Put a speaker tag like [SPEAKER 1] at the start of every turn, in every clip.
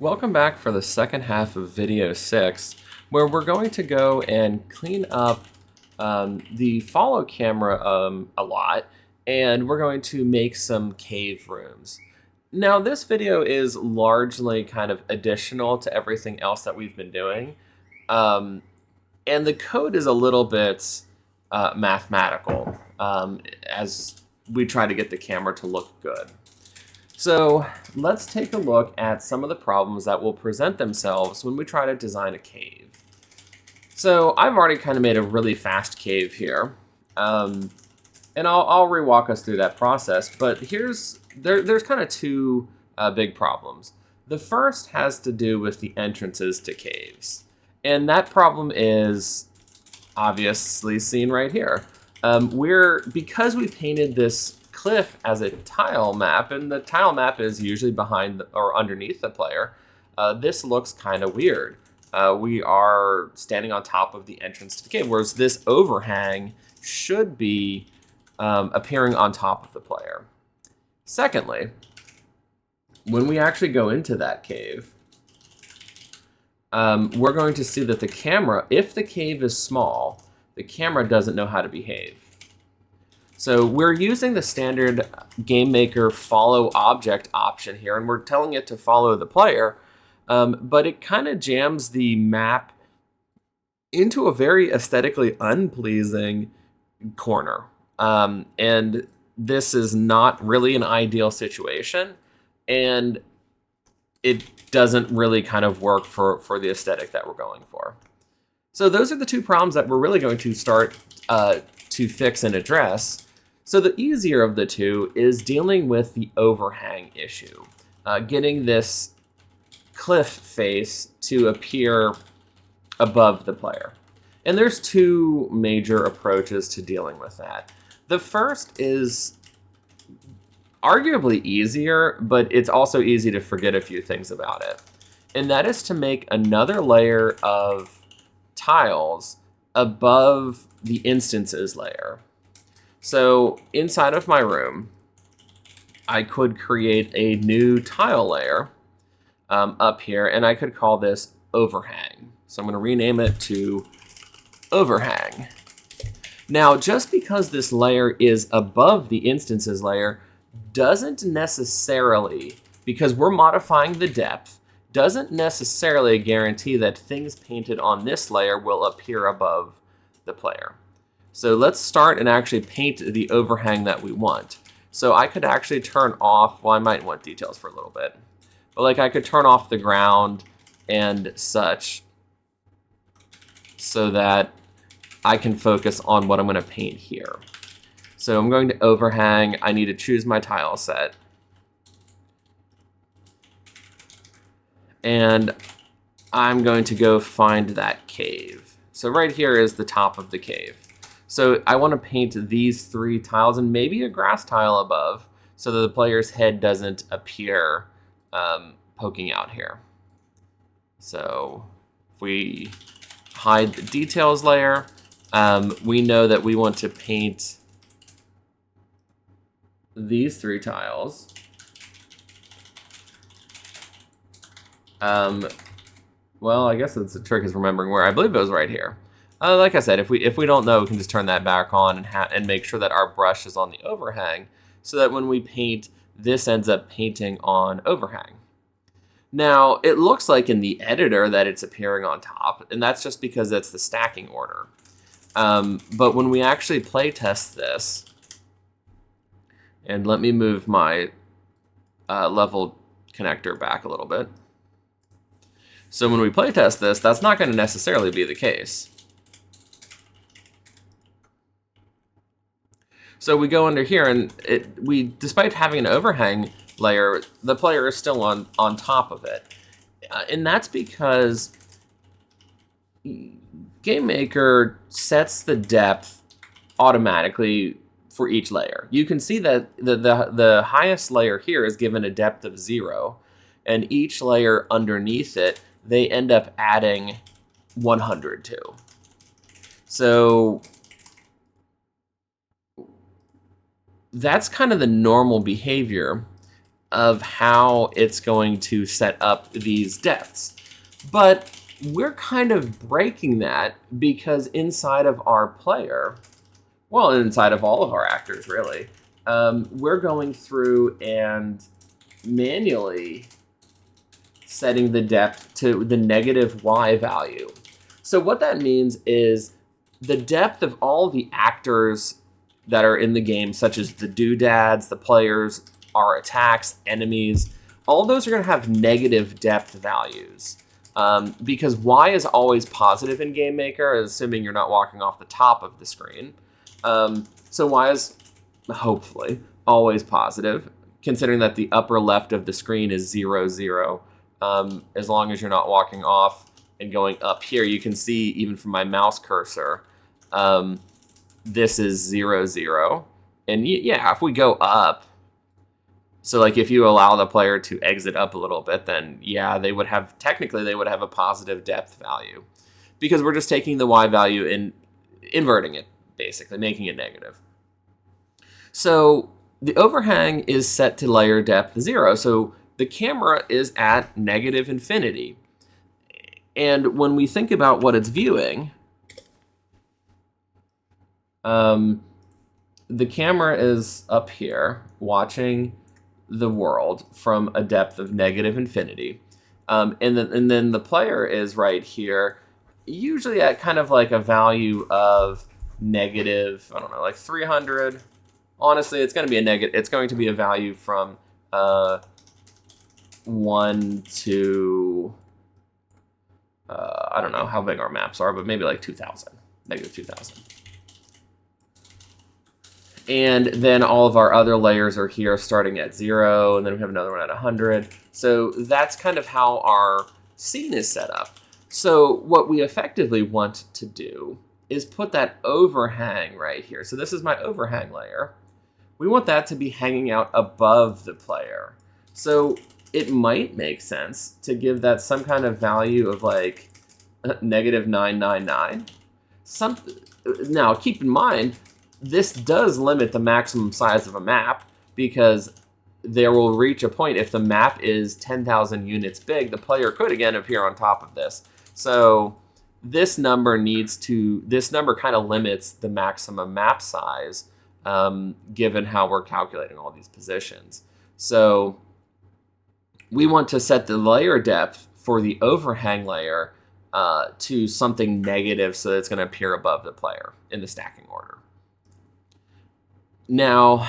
[SPEAKER 1] Welcome back for the second half of video 6, where we're going to go and clean up the follow camera a lot, and we're going to make some cave rooms. Now, this video is largely kind of additional to everything else that we've been doing, and the code is a little bit mathematical as we try to get the camera to look good. So let's take a look at some of the problems that will present themselves when we try to design a cave. So I've already kind of made a really fast cave here, and I'll re-walk us through that process. But there's kind of two big problems. The first has to do with the entrances to caves, and that problem is obviously seen right here. Because we painted this cliff as a tile map, and the tile map is usually behind or underneath the player, this looks kind of weird. We are standing on top of the entrance to the cave, whereas this overhang should be appearing on top of the player. Secondly, when we actually go into that cave, we're going to see that the camera, if the cave is small, the camera doesn't know how to behave. So we're using the standard GameMaker follow object option here, and we're telling it to follow the player, but it kind of jams the map into a very aesthetically unpleasing corner. And this is not really an ideal situation, and it doesn't really kind of work for the aesthetic that we're going for. So those are the two problems that we're really going to start to fix and address. So the easier of the two is dealing with the overhang issue, getting this cliff face to appear above the player. And there's two major approaches to dealing with that. The first is arguably easier, but it's also easy to forget a few things about it. And that is to make another layer of tiles above the instances layer. So inside of my room, I could create a new tile layer up here, and I could call this overhang. So I'm going to rename it to overhang. Now, just because this layer is above the instances layer doesn't necessarily, because we're modifying the depth, doesn't necessarily guarantee that things painted on this layer will appear above the player. So let's start and actually paint the overhang that we want. So I could actually turn off, well, I might want details for a little bit, but like I could turn off the ground and such so that I can focus on what I'm going to paint here. So I'm going to overhang. I need to choose my tile set. And I'm going to go find that cave. So right here is the top of the cave. So I want to paint these three tiles and maybe a grass tile above so that the player's head doesn't appear poking out here. So if we hide the details layer, we know that we want to paint these three tiles. Well, I guess the trick is remembering where. I believe it was right here. Like I said, if we don't know, we can just turn that back on and make sure that our brush is on the overhang, so that when we paint, this ends up painting on overhang. Now, it looks like in the editor that it's appearing on top, and that's just because that's the stacking order. But when we actually play test this, and let me move my level connector back a little bit. So when we play test this, that's not going to necessarily be the case. So we go under here, and despite having an overhang layer, the player is still on top of it. And that's because GameMaker sets the depth automatically for each layer. You can see that the highest layer here is given a depth of 0, and each layer underneath it, they end up adding 100 to. So that's kind of the normal behavior. of how it's going to set up these depths. But we're kind of breaking that because inside of our player, well, inside of all of our actors, really, we're going through and manually setting the depth to the negative y value. So what that means is the depth of all the actors that are in the game, such as the doodads, the players, our attacks, enemies, all those are going to have negative depth values. Because y is always positive in GameMaker, assuming you're not walking off the top of the screen. So y is hopefully always positive, considering that the upper left of the screen is 0, 0. As long as you're not walking off and going up here, you can see even from my mouse cursor, this is 0, 0. And yeah, if we go up, so like if you allow the player to exit up a little bit, then yeah, technically they would have a positive depth value, because we're just taking the y value and inverting it, basically making it negative. So the overhang is set to layer depth 0. So the camera is at negative infinity. And when we think about what it's viewing, the camera is up here watching the world from a depth of negative infinity. And then the player is right here, usually at kind of like a value of negative, I don't know, like 300. Honestly, it's going to be it's going to be a value from 1 to, I don't know how big our maps are, but maybe like 2,000, negative 2,000. And then all of our other layers are here starting at 0, and then we have another one at 100. So that's kind of how our scene is set up. So what we effectively want to do is put that overhang right here. So this is my overhang layer. We want that to be hanging out above the player. So it might make sense to give that some kind of value of like negative 999. Now, keep in mind, this does limit the maximum size of a map, because there will reach a point, if the map is 10,000 units big, the player could again appear on top of this. So this number kind of limits the maximum map size, given how we're calculating all these positions. So we want to set the layer depth for the overhang layer to something negative, so that it's going to appear above the player in the stacking order. Now,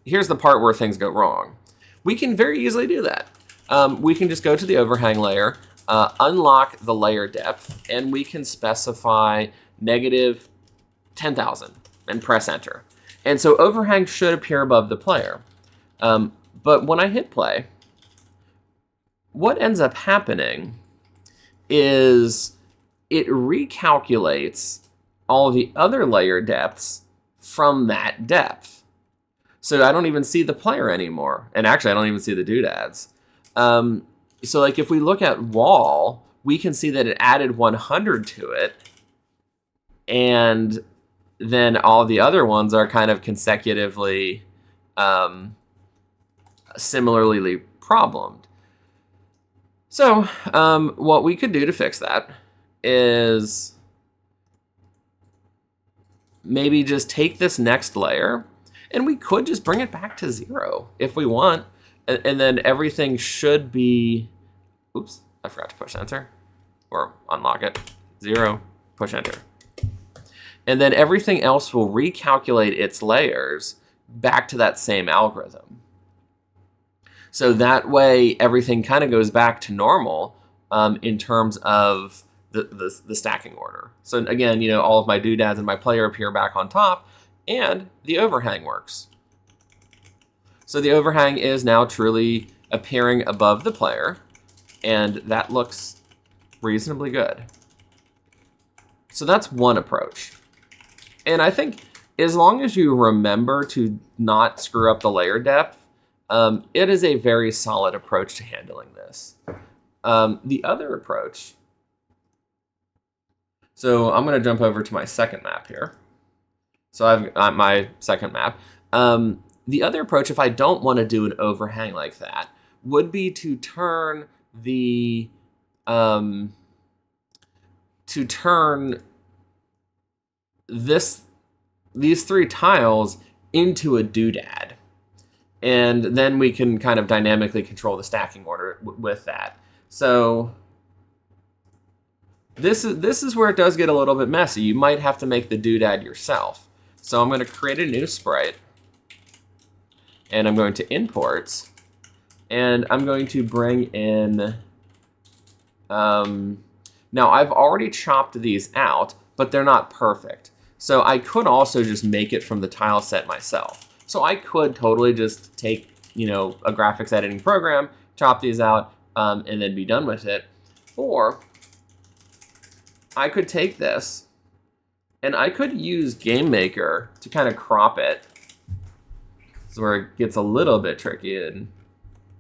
[SPEAKER 1] here's the part where things go wrong. We can very easily do that. We can just go to the overhang layer, unlock the layer depth, and we can specify negative 10,000 and press enter. And so overhang should appear above the player. But when I hit play, what ends up happening is it recalculates all the other layer depths from that depth. So I don't even see the player anymore. And actually, I don't even see the doodads. So like if we look at wall, we can see that it added 100 to it. And then all the other ones are kind of consecutively similarly problemed. So what we could do to fix that is maybe just take this next layer, and we could just bring it back to 0 if we want. And then everything should be, oops, I forgot to push enter or unlock it. 0, push enter. And then everything else will recalculate its layers back to that same algorithm. So that way everything kind of goes back to normal in terms of the stacking order. So again, all of my doodads and my player appear back on top, and the overhang works. So the overhang is now truly appearing above the player, and that looks reasonably good. So that's one approach. And I think as long as you remember to not screw up the layer depth, it is a very solid approach to handling this. The other approach, so I'm going to jump over to my second map here. So I've got my second map. The other approach, if I don't want to do an overhang like that, would be to turn the these three tiles into a doodad. And then we can kind of dynamically control the stacking order with that. So this is where it does get a little bit messy. You might have to make the doodad yourself. So I'm going to create a new sprite. And I'm going to imports. And I'm going to bring in... now, I've already chopped these out, but they're not perfect. So I could also just make it from the tile set myself. So I could totally just take, a graphics editing program, chop these out, and then be done with it. Or I could take this, and I could use GameMaker to kind of crop it. This is where it gets a little bit tricky in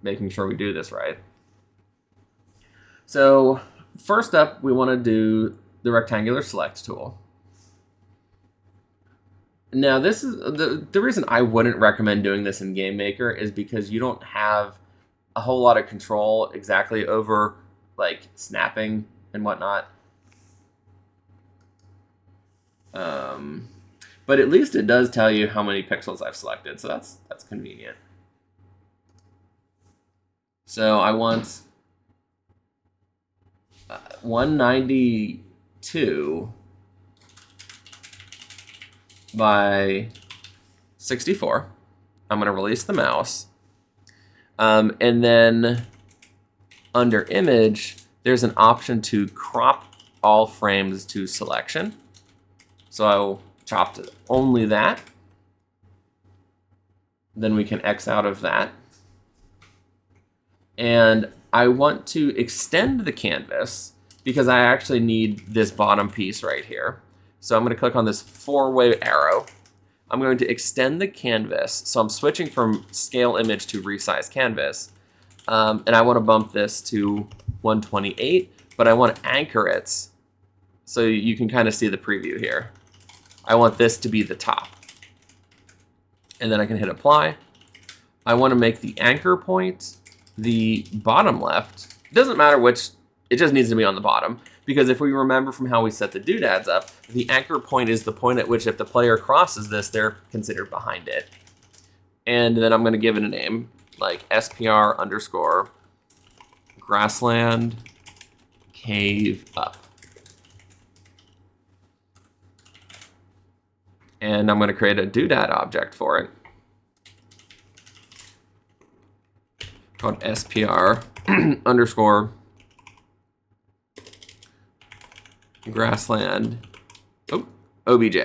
[SPEAKER 1] making sure we do this right. So first up, we want to do the rectangular select tool. Now, this is the reason I wouldn't recommend doing this in GameMaker is because you don't have a whole lot of control exactly over like snapping and whatnot. But at least it does tell you how many pixels I've selected, so that's convenient. So I want 192 by 64. I'm going to release the mouse. And then under image, there's an option to crop all frames to selection. So I will chop to only that. Then we can X out of that. And I want to extend the canvas because I actually need this bottom piece right here. So I'm going to click on this four-way arrow. I'm going to extend the canvas. So I'm switching from scale image to resize canvas. And I want to bump this to 128, but I want to anchor it so you can kind of see the preview here. I want this to be the top. And then I can hit apply. I want to make the anchor point the bottom left. It doesn't matter which, it just needs to be on the bottom. Because if we remember from how we set the doodads up, the anchor point is the point at which if the player crosses this, they're considered behind it. And then I'm going to give it a name, like SPR underscore grassland cave up. And I'm going to create a doodad object for it called SPR underscore grassland, OBJ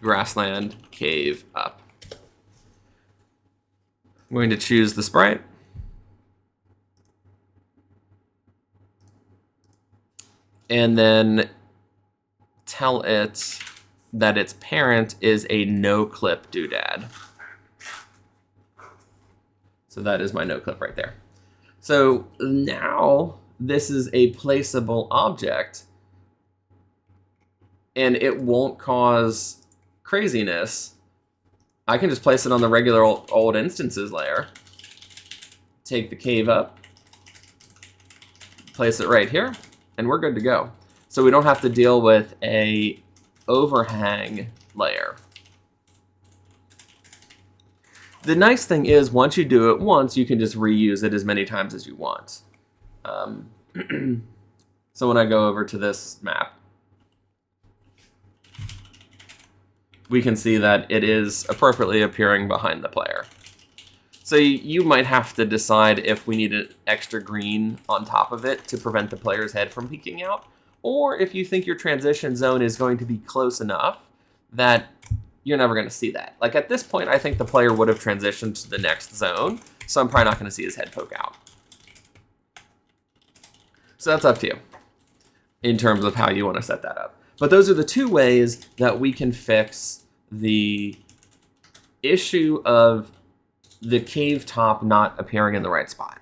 [SPEAKER 1] grassland cave up. I'm going to choose the sprite. And then tell it that its parent is a no clip doodad. So that is my no clip right there. So now this is a placeable object and it won't cause craziness. I can just place it on the regular old instances layer, take the cave up, place it right here, and we're good to go. So we don't have to deal with a overhang layer. The nice thing is once you do it once, you can just reuse it as many times as you want. So when I go over to this map, we can see that it is appropriately appearing behind the player. So you might have to decide if we need an extra green on top of it to prevent the player's head from peeking out, or if you think your transition zone is going to be close enough that you're never going to see that. Like at this point, I think the player would have transitioned to the next zone, so I'm probably not going to see his head poke out. So that's up to you in terms of how you want to set that up. But those are the two ways that we can fix the issue of the cave top not appearing in the right spot.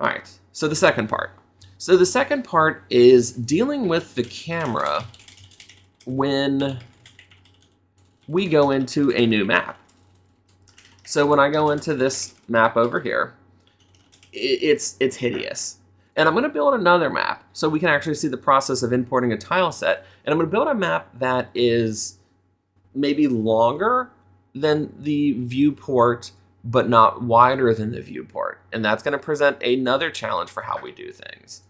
[SPEAKER 1] All right, so the second part. So the second part is dealing with the camera when we go into a new map. So when I go into this map over here, it's hideous. And I'm going to build another map so we can actually see the process of importing a tile set. And I'm going to build a map that is maybe longer than the viewport, but not wider than the viewport. And that's going to present another challenge for how we do things.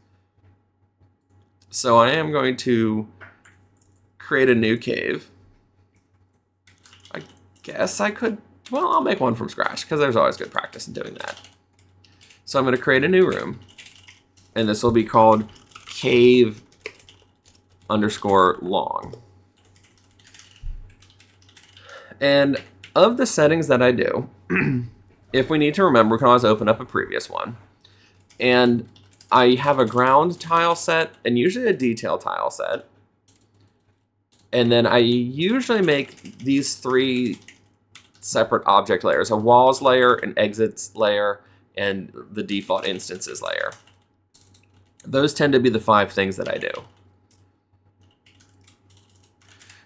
[SPEAKER 1] So I am going to create a new cave. I guess I could, well, I'll make one from scratch because there's always good practice in doing that. So I'm going to create a new room. And this will be called cave_long. And of the settings that I do, if we need to remember, we can always open up a previous one. And I have a ground tile set and usually a detail tile set. And then I usually make these 3 separate object layers: a walls layer, an exits layer, and the default instances layer. Those tend to be the 5 things that I do.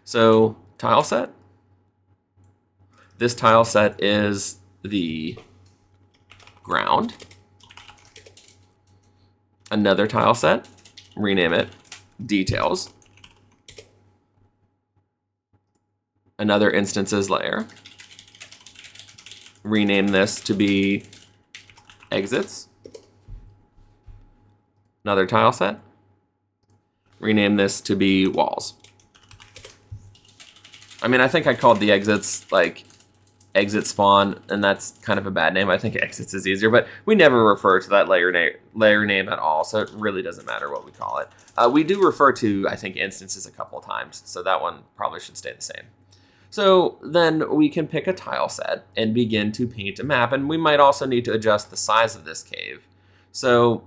[SPEAKER 1] So, tile set. This tile set is the ground. Another tile set, rename it details. Another instances layer. Rename this to be exits. Another tile set. Rename this to be walls. I mean, I think I called the exits like exit spawn, and that's kind of a bad name. I think exits is easier, but we never refer to that layer name at all, so it really doesn't matter what we call it. We do refer to, I think, instances a couple of times, so that one probably should stay the same. So then we can pick a tile set and begin to paint a map, and we might also need to adjust the size of this cave. So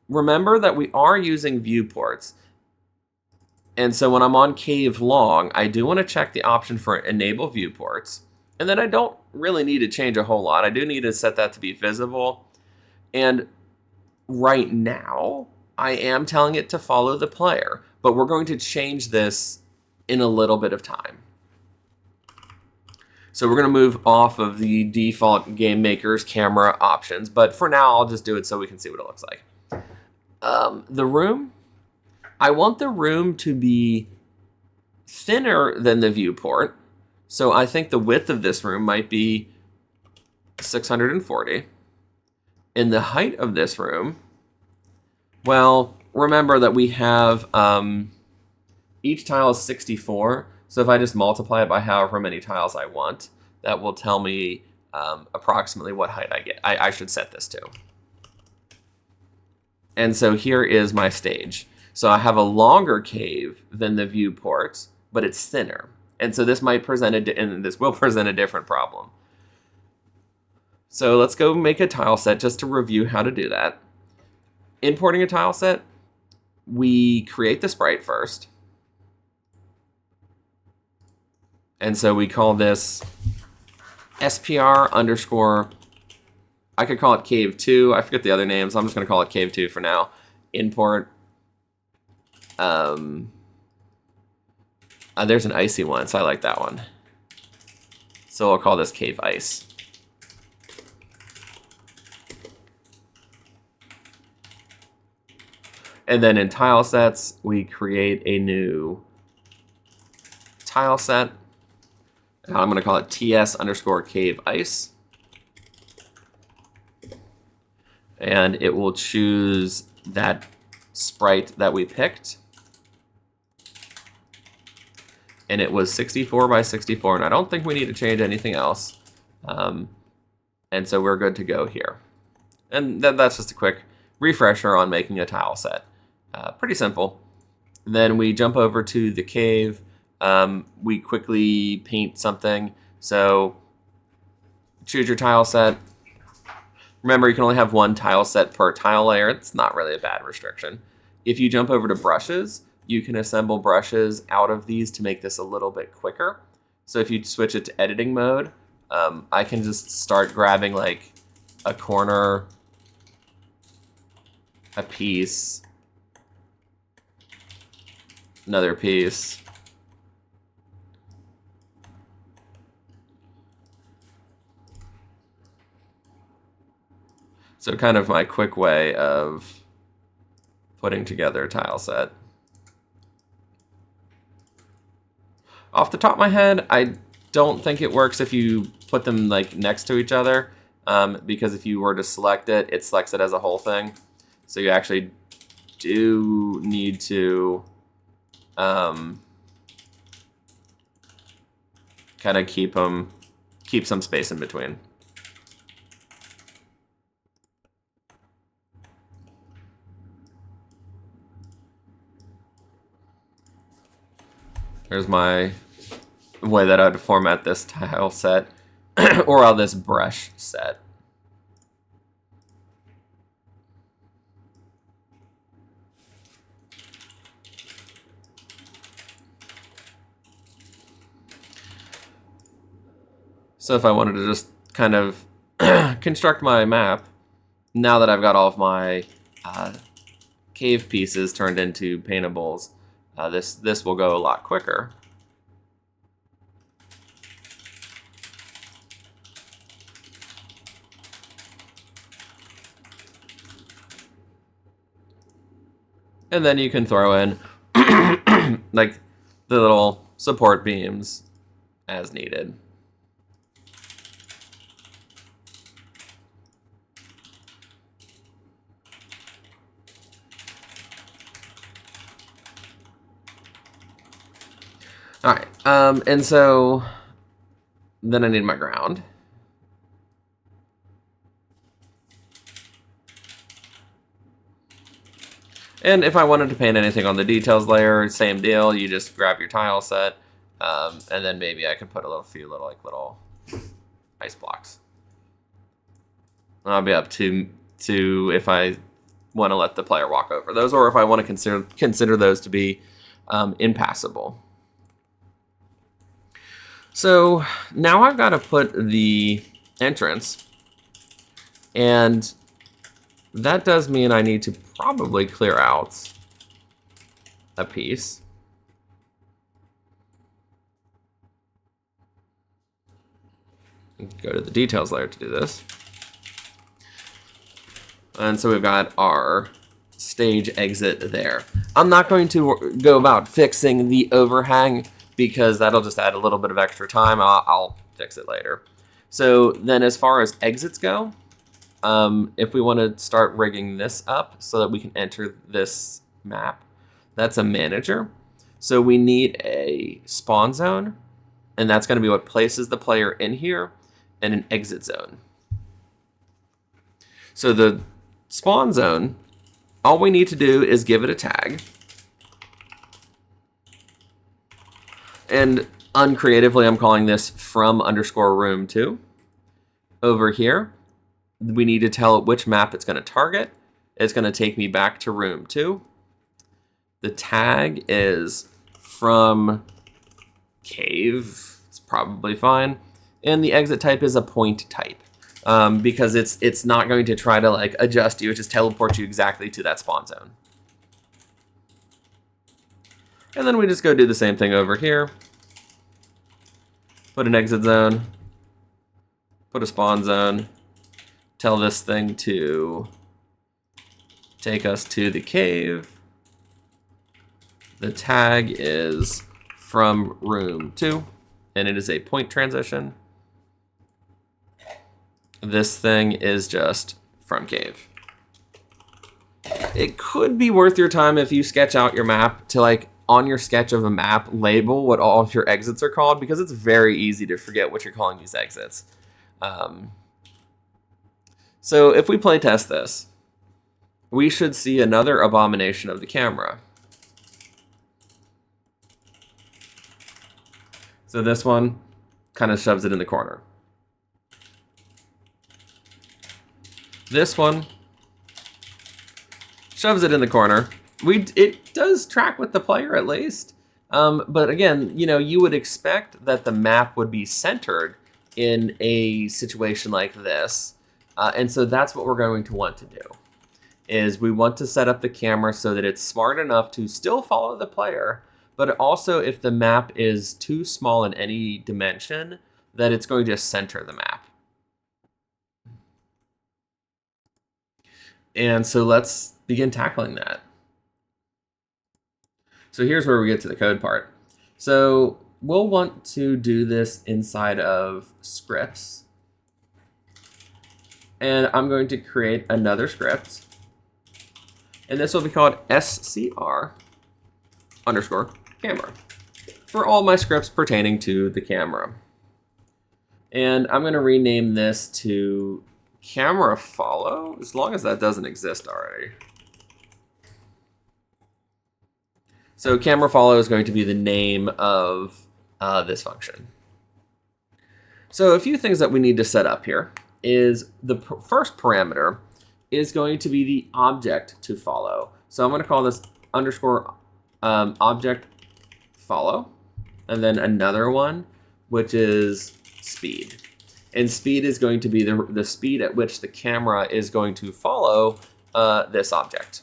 [SPEAKER 1] remember that we are using viewports. And so when I'm on cave long, I do want to check the option for enable viewports. And then I don't really need to change a whole lot. I do need to set that to be visible. And right now, I am telling it to follow the player, but we're going to change this in a little bit of time. So we're going to move off of the default GameMaker's camera options, but for now, I'll just do it so we can see what it looks like. The room, I want the room to be thinner than the viewport. So I think the width of this room might be 640. And the height of this room, well, remember that we have, each tile is 64. So if I just multiply it by however many tiles I want, that will tell me approximately what height I should set this to. And so here is my stage. So I have a longer cave than the viewport, but it's thinner. And so this might present and this will present a different problem. So let's go make a tile set just to review how to do that. Importing a tile set, we create the sprite first. And so we call this SPR underscore, I could call it cave 2. I forget the other names. I'm just going to call it cave 2 for now. Import. There's an icy one, so I like that one. So we'll call this cave ice. And then in tile sets, we create a new tile set. And I'm going to call it TS underscore cave ice. And it will choose that sprite that we picked. And it was 64 by 64, and I don't think we need to change anything else. And so we're good to go here. And that's just a quick refresher on making a tile set. Pretty simple. Then we jump over to the cave. We quickly paint something. So choose your tile set. Remember, you can only have one tile set per tile layer. It's not really a bad restriction. If you jump over to brushes, you can assemble brushes out of these to make this a little bit quicker. So if you switch it to editing mode, I can just start grabbing like a corner, a piece, another piece, So kind of my quick way of putting together a tile set. Off the top of my head, I don't think it works if you put them like next to each other, because if you were to select it, it selects it as a whole thing. So you actually do need to kind of keep some space in between. There's my way that I'd format this tile set or this brush set. So if I wanted to just kind of construct my map, now that I've got all of my cave pieces turned into paintables, this will go a lot quicker. And then you can throw in like the little support beams as needed. All right, and so then I need my ground. And if I wanted to paint anything on the details layer, same deal. You just grab your tile set, and then maybe I could put a few little ice blocks. And I'll be up to if I want to let the player walk over those, or if I want to consider those to be impassable. So now I've got to put the entrance, and that does mean I need to probably clear out a piece. Go to the details layer to do this. And so we've got our stage exit there. I'm not going to go about fixing the overhang because that'll just add a little bit of extra time. I'll fix it later. So then as far as exits go, if we want to start rigging this up so that we can enter this map, that's a manager. So we need a spawn zone, and that's going to be what places the player in here, and an exit zone. So the spawn zone, all we need to do is give it a tag. And uncreatively, I'm calling this from_room2. Over here, we need to tell it which map it's going to target. It's going to take me back to room 2. The tag is from cave. It's probably fine. And the exit type is a point type, because it's not going to try to like adjust you. It just teleports you exactly to that spawn zone. And then we just go do the same thing over here. Put an exit zone. Put a spawn zone. Tell this thing to take us to the cave. The tag is from room 2, and it is a point transition. This thing is just from cave. It could be worth your time if you sketch out your map to like on your sketch of a map label what all of your exits are called, because it's very easy to forget what you're calling these exits. So if we play test this, we should see another abomination of the camera. So this one kind of shoves it in the corner. This one shoves it in the corner. It does track with the player at least. But again, you would expect that the map would be centered in a situation like this. And so that's what we're going to want to do, is we want to set up the camera so that it's smart enough to still follow the player, but also if the map is too small in any dimension, that it's going to center the map. And so let's begin tackling that. So here's where we get to the code part. So we'll want to do this inside of scripts. And I'm going to create another script. And this will be called scr underscore camera for all my scripts pertaining to the camera. And I'm going to rename this to camera follow, as long as that doesn't exist already. So camera follow is going to be the name of this function. So a few things that we need to set up here is the first parameter is going to be the object to follow. So I'm going to call this underscore object follow, and then another one, which is speed. And speed is going to be the speed at which the camera is going to follow this object.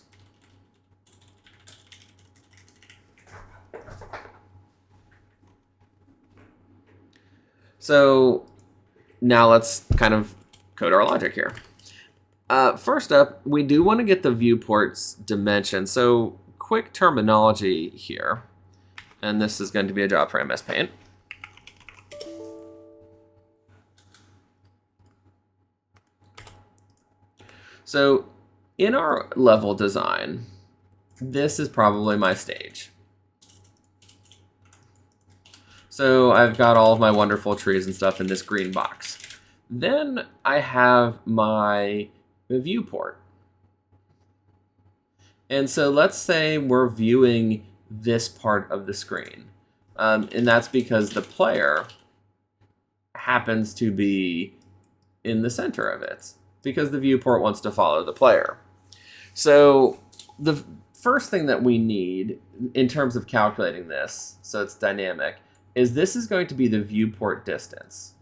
[SPEAKER 1] So now let's kind of code our logic here. First up, we do want to get the viewport's dimension. So quick terminology here, and this is going to be a job for MS Paint. So in our level design, this is probably my stage. So I've got all of my wonderful trees and stuff in this green box. Then I have my viewport. And so let's say we're viewing this part of the screen. And that's because the player happens to be in the center of it, because the viewport wants to follow the player. So the first thing that we need in terms of calculating this, so it's dynamic, is this is going to be the viewport distance.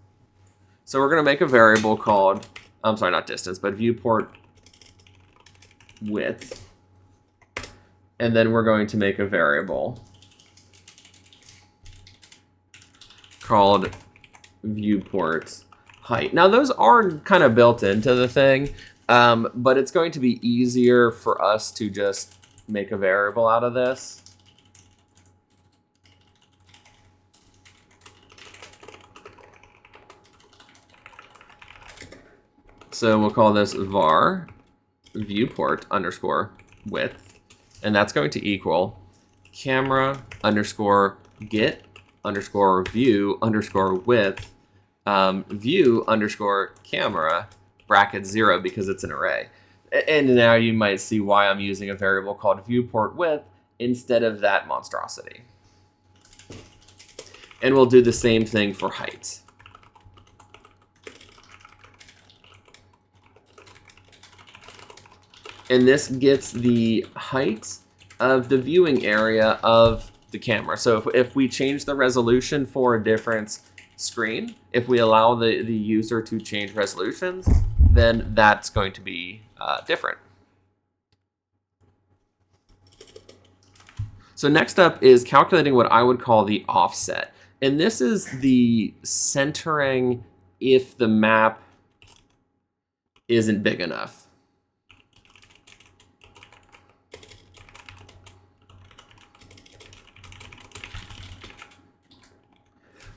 [SPEAKER 1] So we're going to make a variable called, I'm sorry, not distance, but viewport width. And then we're going to make a variable called viewport height. Now those are kind of built into the thing, but it's going to be easier for us to just make a variable out of this. So we'll call this var viewport underscore width, and that's going to equal camera underscore get underscore view underscore width view underscore camera bracket 0, because it's an array. And now you might see why I'm using a variable called viewport width instead of that monstrosity. And we'll do the same thing for height. And this gets the height of the viewing area of the camera. So if we change the resolution for a different screen, if we allow the user to change resolutions, then that's going to be different. So next up is calculating what I would call the offset. And this is the centering if the map isn't big enough.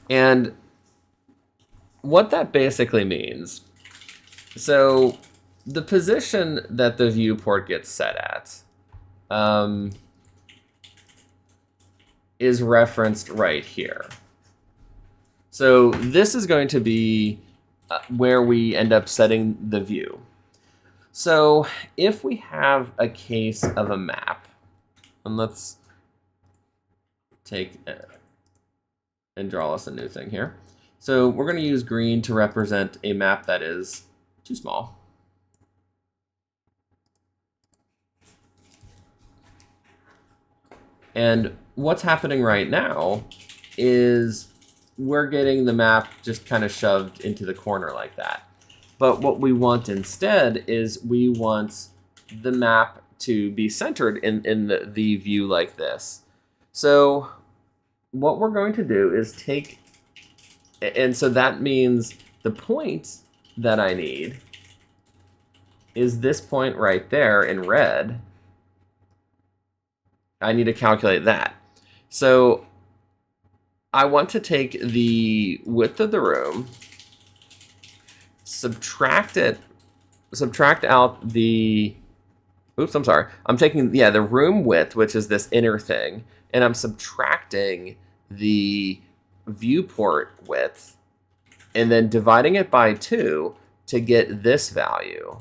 [SPEAKER 1] And what that basically means, so the position that the viewport gets set at is referenced right here. So this is going to be where we end up setting the view. So if we have a case of a map, and let's take and draw us a new thing here. So we're going to use green to represent a map that is too small. And what's happening right now is we're getting the map just kind of shoved into the corner like that. But what we want instead is we want the map to be centered in the view like this. So what we're going to do is take, and so that means the point that I need is this point right there in red. I need to calculate that. So I want to take the width of the room, subtract out the, oops, I'm sorry. I'm taking, the room width, which is this inner thing, and I'm subtracting the viewport width, and then dividing it by 2 to get this value.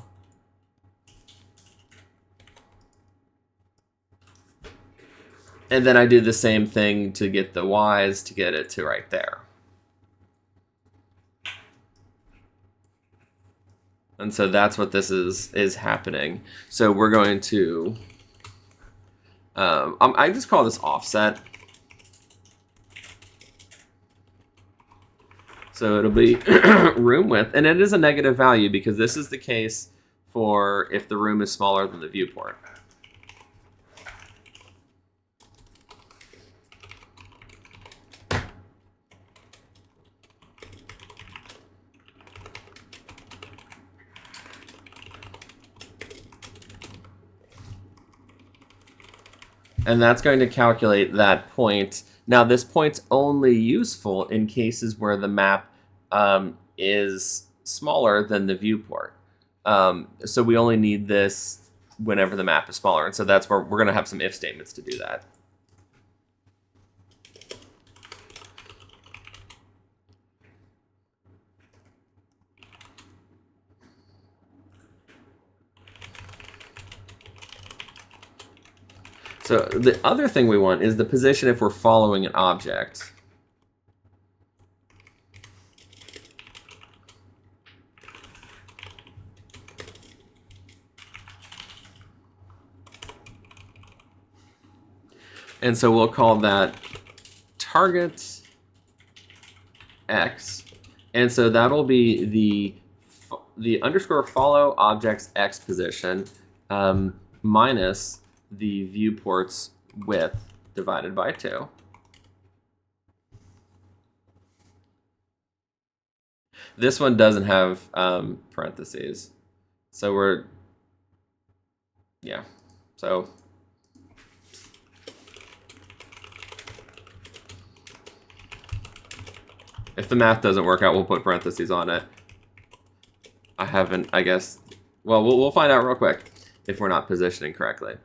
[SPEAKER 1] And then I do the same thing to get the y's to get it to right there. And so that's what this is happening. So we're going to, I just call this offset. So it'll be room width, and it is a negative value because this is the case for if the room is smaller than the viewport. And that's going to calculate that point. Now, this point's only useful in cases where the map is smaller than the viewport. So we only need this whenever the map is smaller. And so that's where we're going to have some if statements to do that. So the other thing we want is the position if we're following an object. And so we'll call that target x. And so that'll be the underscore follow object's x position minus the viewport's width divided by 2. This one doesn't have parentheses. So we're, so if the math doesn't work out, we'll put parentheses on it. I guess, well, we'll find out real quick if we're not positioning correctly.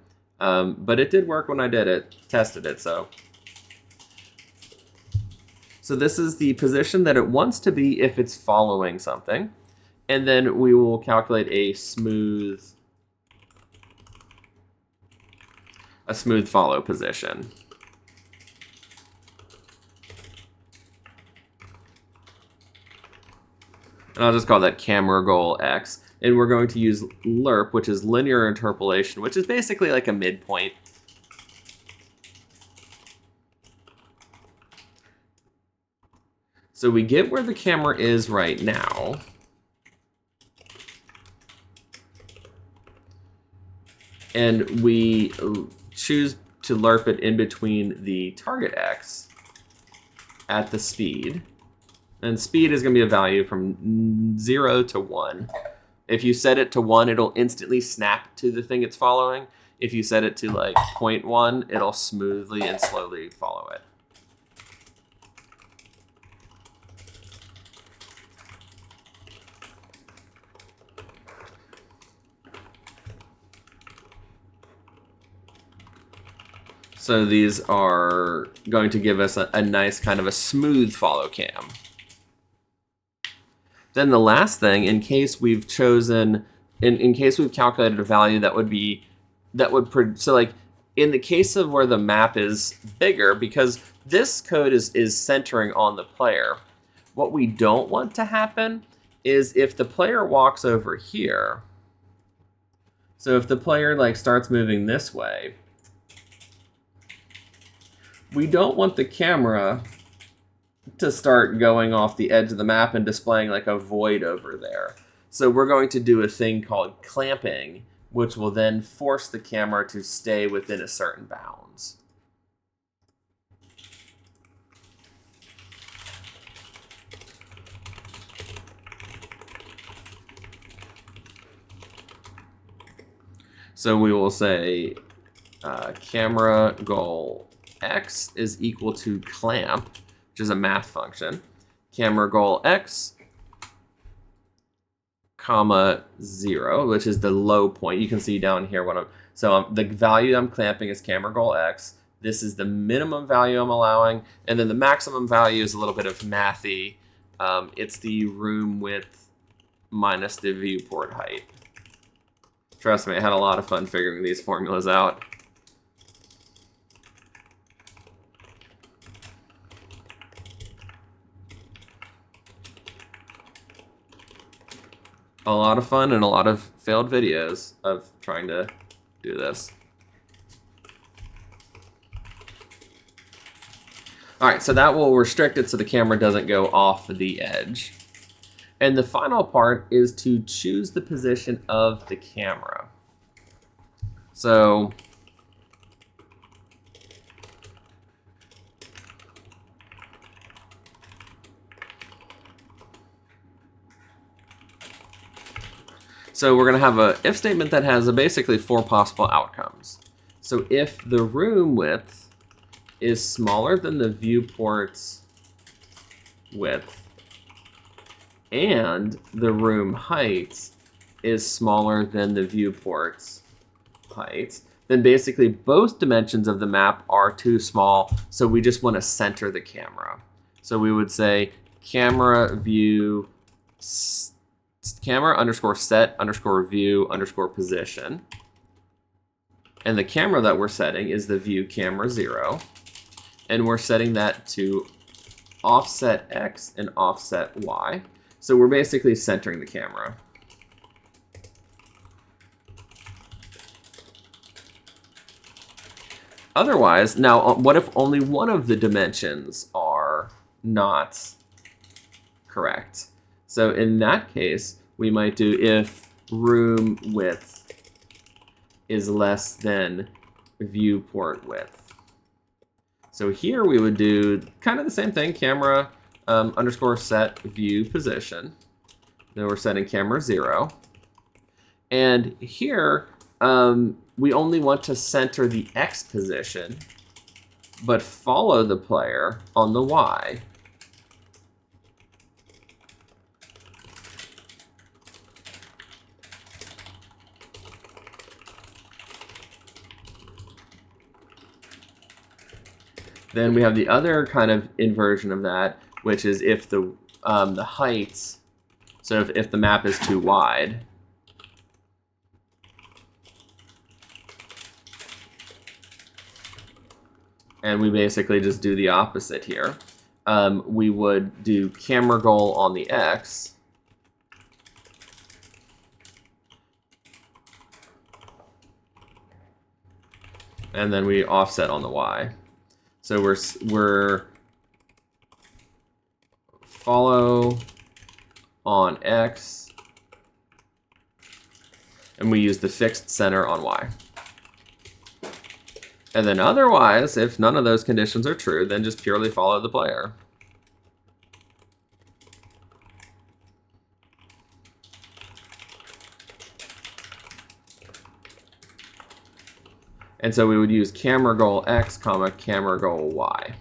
[SPEAKER 1] But it did work when I did it, tested it, so. So this is the position that it wants to be if it's following something. And then we will calculate a smooth follow position. And I'll just call that camera goal X. And we're going to use LERP, which is linear interpolation, which is basically like a midpoint. So we get where the camera is right now. And we choose to LERP it in between the target X at the speed. And speed is going to be a value from 0 to 1. If you set it to 1, it'll instantly snap to the thing it's following. If you set it to like 0.1, it'll smoothly and slowly follow it. So these are going to give us a nice kind of a smooth follow cam. Then the last thing, in case we've chosen, in case we've calculated a value that would, so like in the case of where the map is bigger, because this code is centering on the player, what we don't want to happen is if the player walks over here, so if the player like starts moving this way, we don't want the camera to start going off the edge of the map and displaying like a void over there. So we're going to do a thing called clamping, which will then force the camera to stay within a certain bounds. So we will say camera goal X is equal to clamp, which is a math function. Camera goal X, comma 0, which is the low point. You can see down here what the value I'm clamping is camera goal X. This is the minimum value I'm allowing, and then the maximum value is a little bit of mathy. It's the room width minus the viewport height. Trust me, I had a lot of fun figuring these formulas out. A lot of fun and a lot of failed videos of trying to do this. All right, so that will restrict it so the camera doesn't go off the edge. And the final part is to choose the position of the camera. So we're going to have a if statement that has basically 4 possible outcomes. So if the room width is smaller than the viewport's width and the room height is smaller than the viewport's height, then basically both dimensions of the map are too small, so we just want to center the camera. So we would say camera view camera underscore set underscore view underscore position. And the camera that we're setting is the view camera 0. And we're setting that to offset X and offset Y. So we're basically centering the camera. Otherwise, now what if only one of the dimensions are not correct? So in that case, we might do if room width is less than viewport width. So here we would do kind of the same thing, camera underscore set view position. Then we're setting camera 0. And here, we only want to center the X position, but follow the player on the Y. Then we have the other kind of inversion of that, which is if the height, so if the map is too wide, and we basically just do the opposite here. We would do camera goal on the X, and then we offset on the Y. So we're follow on X, and we use the fixed center on Y. And then otherwise, if none of those conditions are true, then just purely follow the player. And so we would use camera goal X, comma, camera goal Y.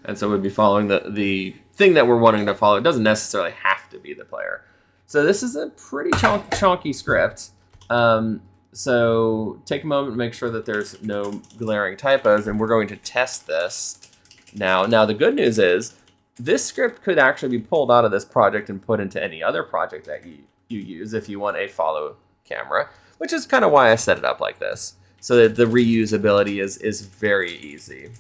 [SPEAKER 1] And so we'd be following the thing that we're wanting to follow. It doesn't necessarily have to be the player. So this is a pretty chunky script. So take a moment to make sure that there's no glaring typos, and we're going to test this now. Now the good news is, this script could actually be pulled out of this project and put into any other project that you use if you want a follow camera, which is kind of why I set it up like this, so that the reusability is very easy.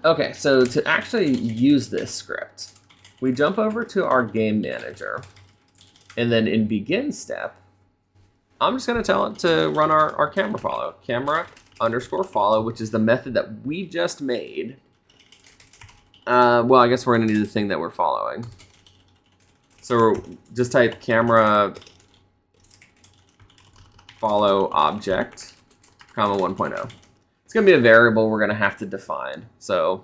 [SPEAKER 1] Okay, so to actually use this script, we jump over to our game manager, and then in begin step, I'm just going to tell it to run our camera follow. Camera underscore follow, which is the method that we just made. Well, I guess we're going to need the thing that we're following. So just type camera follow object, comma 1.0. It's going to be a variable we're going to have to define. So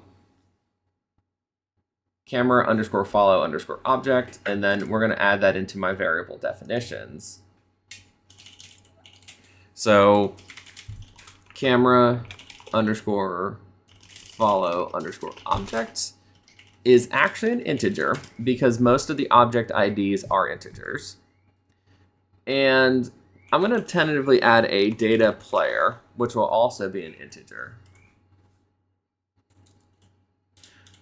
[SPEAKER 1] camera underscore follow underscore object, and then we're going to add that into my variable definitions. So camera underscore follow underscore object is actually an integer because most of the object IDs are integers. And I'm going to tentatively add a data player, which will also be an integer.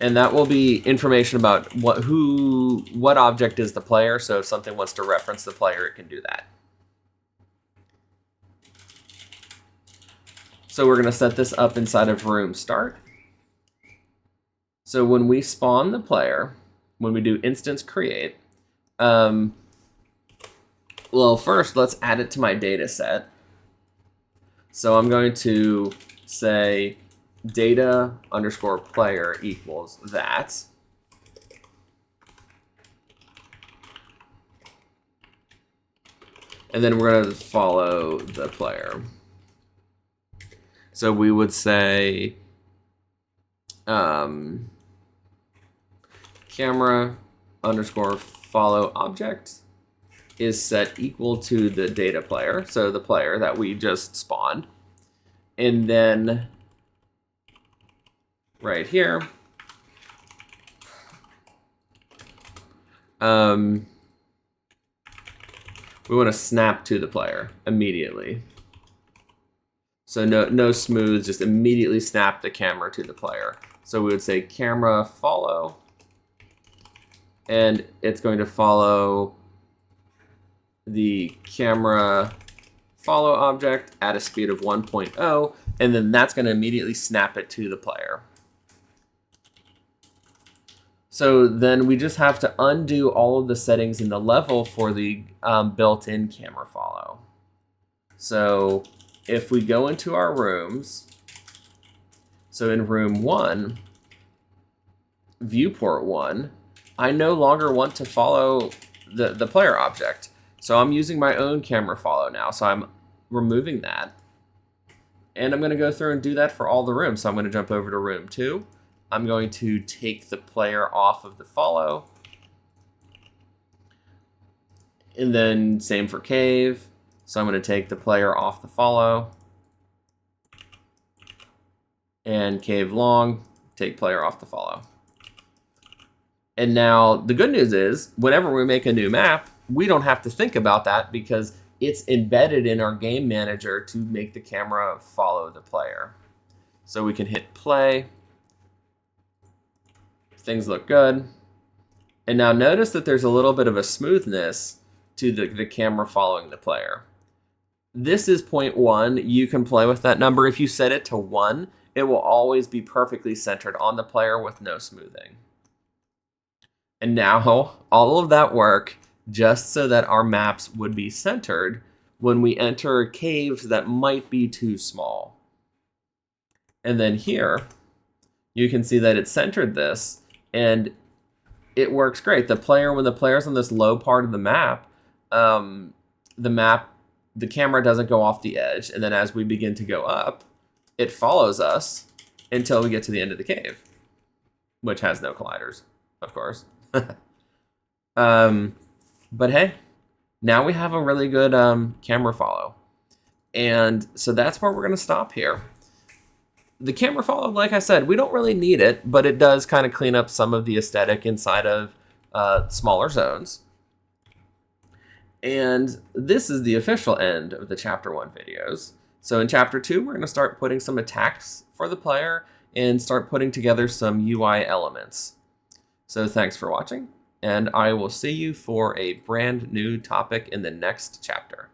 [SPEAKER 1] And that will be information about what object is the player. So if something wants to reference the player, it can do that. So we're going to set this up inside of room start. So when we spawn the player, when we do instance create, well, first let's add it to my data set. So I'm going to say data underscore player equals that. And then we're going to follow the player. So we would say camera underscore follow object is set equal to the data player, so the player that we just spawned. And then right here, we want to snap to the player immediately. So no smooth, just immediately snap the camera to the player. So we would say camera follow, and it's going to follow the camera follow object at a speed of 1.0, and then that's going to immediately snap it to the player. So then we just have to undo all of the settings in the level for the built-in camera follow. So if we go into our rooms, so in room 1, viewport 1, I no longer want to follow the player object. So I'm using my own camera follow now. So I'm removing that. And I'm going to go through and do that for all the rooms. So I'm going to jump over to room 2. I'm going to take the player off of the follow. And then same for cave. So I'm going to take the player off the follow. And cave long, take player off the follow. And now the good news is, whenever we make a new map, we don't have to think about that because it's embedded in our game manager to make the camera follow the player. So we can hit play. Things look good. And now notice that there's a little bit of a smoothness to the camera following the player. This is 0.1. You can play with that number. If you set it to 1, it will always be perfectly centered on the player with no smoothing. And now all of that work just so that our maps would be centered when we enter caves that might be too small. And then here, you can see that it centered this, and it works great. When the player's on this low part of the map, the camera doesn't go off the edge, and then as we begin to go up, it follows us until we get to the end of the cave, which has no colliders, of course. But hey, now we have a really good camera follow. And so that's where we're going to stop here. The camera follow, like I said, we don't really need it, but it does kind of clean up some of the aesthetic inside of smaller zones. And this is the official end of the Chapter 1 videos. So in Chapter 2, we're going to start putting some attacks for the player and start putting together some UI elements. So thanks for watching, and I will see you for a brand new topic in the next chapter.